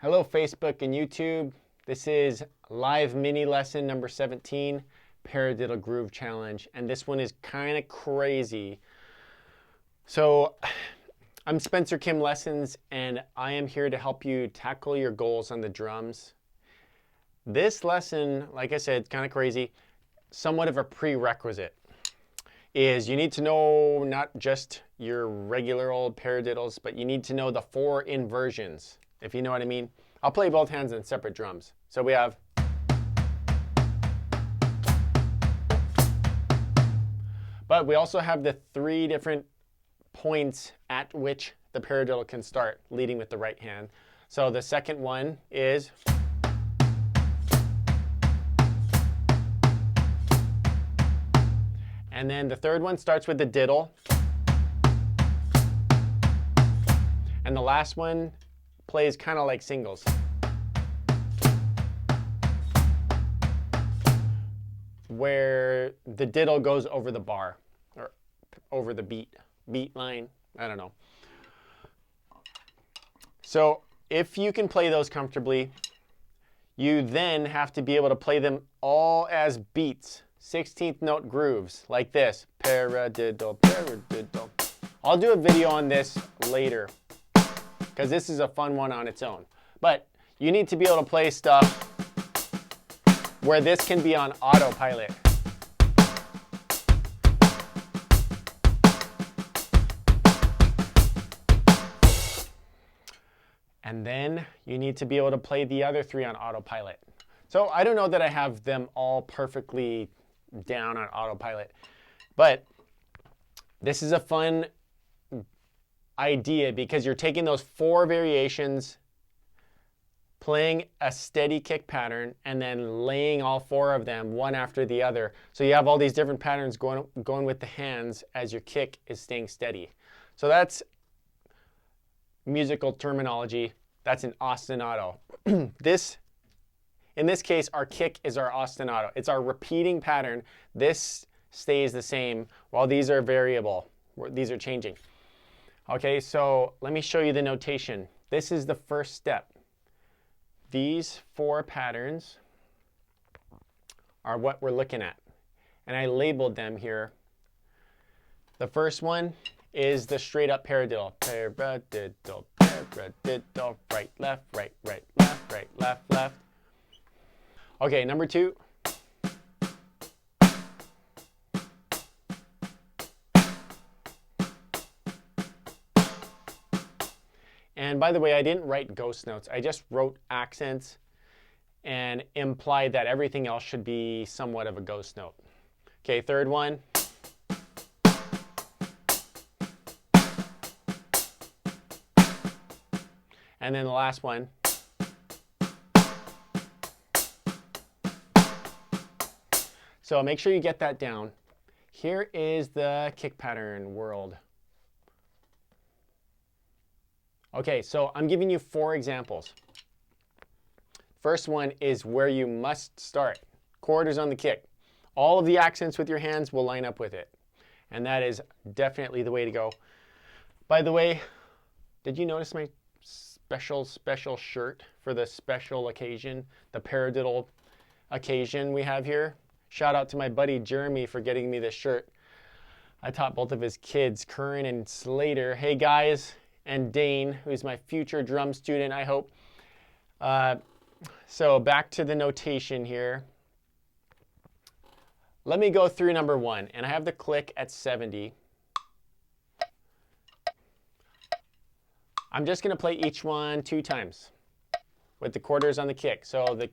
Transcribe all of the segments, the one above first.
Hello Facebook and YouTube. This is live mini lesson number 17, Paradiddle Groove Challenge, and this one is kind of crazy. So I'm Spencer Kim Lessons, and I am here to help you tackle your goals on the drums. This lesson, like I said, kind of crazy, somewhat of a prerequisite is you need to know not just your regular old paradiddles, but you need to know the 4 inversions, if you know what I mean. I'll play both hands on separate drums. So we have, but we also have the 3 different points at which the paradiddle can start, leading with the right hand. So the second one is, and then the third one starts with the diddle. And the last one plays kind of like singles. Where the diddle goes over the bar, or over the beat line, I don't know. So if you can play those comfortably, you then have to be able to play them all as beats. 16th note grooves, like this. Paradiddle, paradiddle. I'll do a video on this later, because this is a fun one on its own. But you need to be able to play stuff where this can be on autopilot. And then you need to be able to play the other 3 on autopilot. So I don't know that I have them all perfectly down on autopilot, but this is a fun idea because you're taking those 4 variations, playing a steady kick pattern, and then laying all 4 of them one after the other. So you have all these different patterns going with the hands as your kick is staying steady. So that's musical terminology. That's an ostinato. In this case, our kick is our ostinato. It's our repeating pattern. This stays the same while these are variable. These are changing. Okay, so let me show you the notation. This is the first step. These 4 patterns are what we're looking at. And I labeled them here. The first one is the straight up paradiddle. Paradiddle, paradiddle, right, left, right, right, left, right, left, left. Okay, number 2. And by the way, I didn't write ghost notes. I just wrote accents and implied that everything else should be somewhat of a ghost note. Okay, third one. And then the last one. So make sure you get that down. Here is the kick pattern world. Okay, so I'm giving you 4 examples. First one is where you must start. Quarters on the kick. All of the accents with your hands will line up with it. And that is definitely the way to go. By the way, did you notice my special shirt for the special occasion, the paradiddle occasion we have here? Shout out to my buddy Jeremy for getting me this shirt. I taught both of his kids, Curran and Slater. Hey guys, and Dane, who's my future drum student, I hope. So back to the notation here. Let me go through number 1, and I have the click at 70. I'm just going to play each one 2 times with the quarters on the kick. So the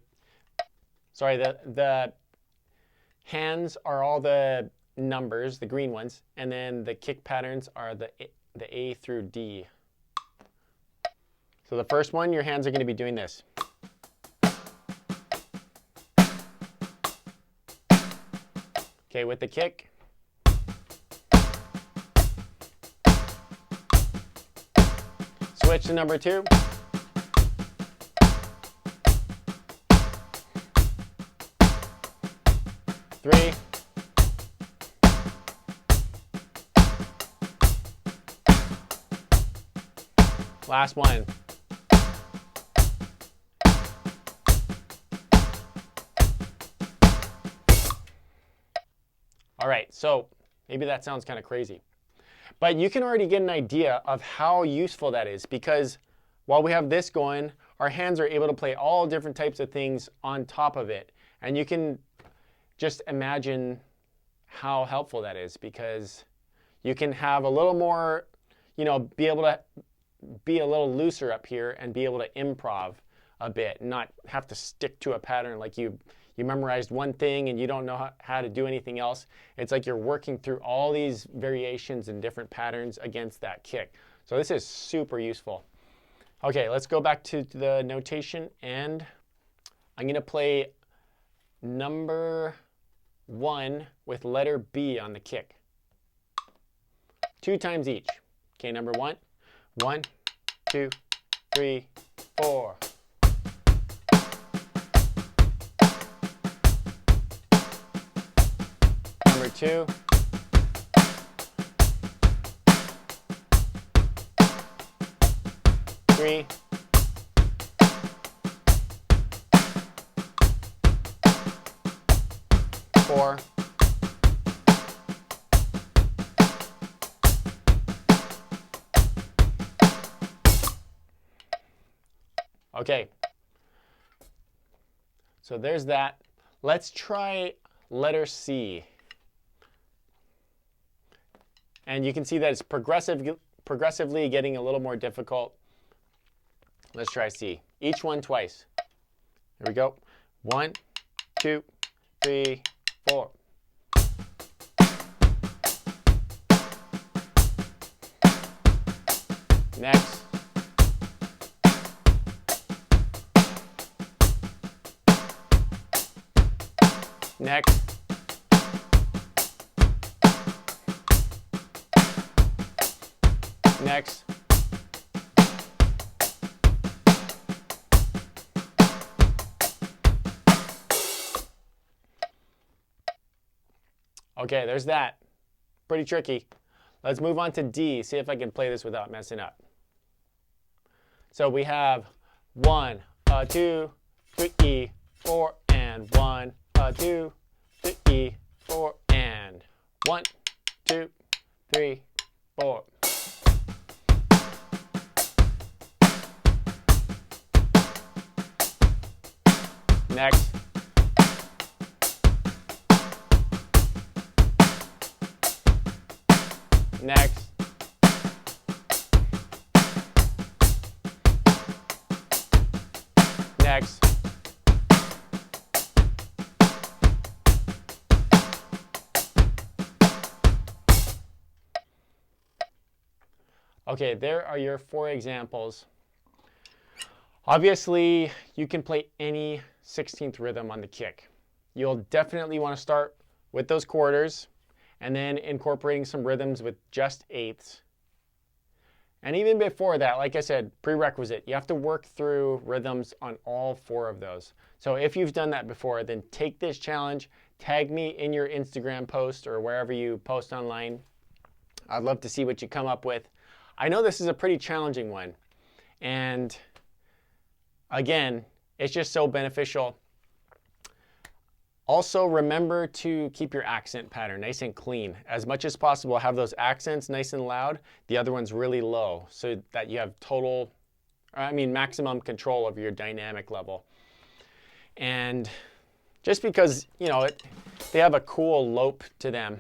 hands are all the numbers, the green ones, and then the kick patterns are the A through D. So the first one, your hands are going to be doing this. Okay, with the kick. Switch to number 2. Three. Last one. All right, so maybe that sounds kind of crazy. But you can already get an idea of how useful that is, because while we have this going, our hands are able to play all different types of things on top of it. And you can just imagine how helpful that is, because you can have a little more, be able to be a little looser up here and be able to improv a bit, not have to stick to a pattern like you memorized one thing and you don't know how to do anything else. It's like you're working through all these variations and different patterns against that kick. So this is super useful. Okay, let's go back to the notation, and I'm going to play number 1 with letter B on the kick. 2 times each. Okay, number 1. 1, 2, 3, 4. Number 2. 3. 4. Okay, so there's that. Let's try letter C. And you can see that it's progressively getting a little more difficult. Let's try C. Each one twice. Here we go. 1, 2, 3, 4. Next. Next. Next. Okay, there's that. Pretty tricky. Let's move on to D. See if I can play this without messing up. So we have 1, 2, 3, 4, and 1, 2, 3, 4, and 1, 2, 3, 4. Next. Next. Next. Okay, there are your 4 examples. Obviously, you can play any 16th rhythm on the kick. You'll definitely want to start with those quarters and then incorporating some rhythms with just eighths. And even before that, like I said, prerequisite, you have to work through rhythms on all 4 of those. So if you've done that before, then take this challenge, tag me in your Instagram post or wherever you post online. I'd love to see what you come up with. I know this is a pretty challenging one. And again, it's just so beneficial. Also, remember to keep your accent pattern nice and clean. As much as possible, have those accents nice and loud, the other one's really low, so that you have maximum control over your dynamic level. And just because, they have a cool lope to them.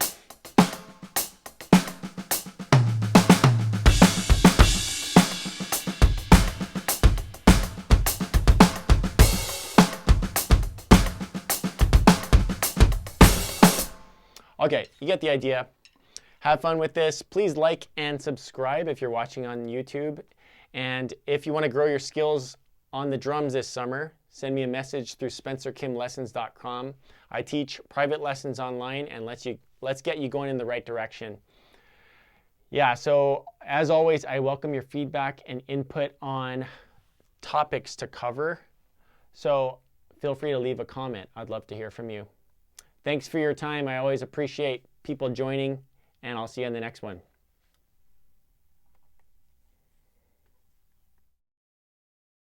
Okay, you get the idea. Have fun with this. Please like and subscribe if you're watching on YouTube. And if you want to grow your skills on the drums this summer, send me a message through spencerkimlessons.com. I teach private lessons online and let's get you going in the right direction. Yeah, so as always, I welcome your feedback and input on topics to cover. So feel free to leave a comment. I'd love to hear from you. Thanks for your time. I always appreciate people joining, and I'll see you in the next one.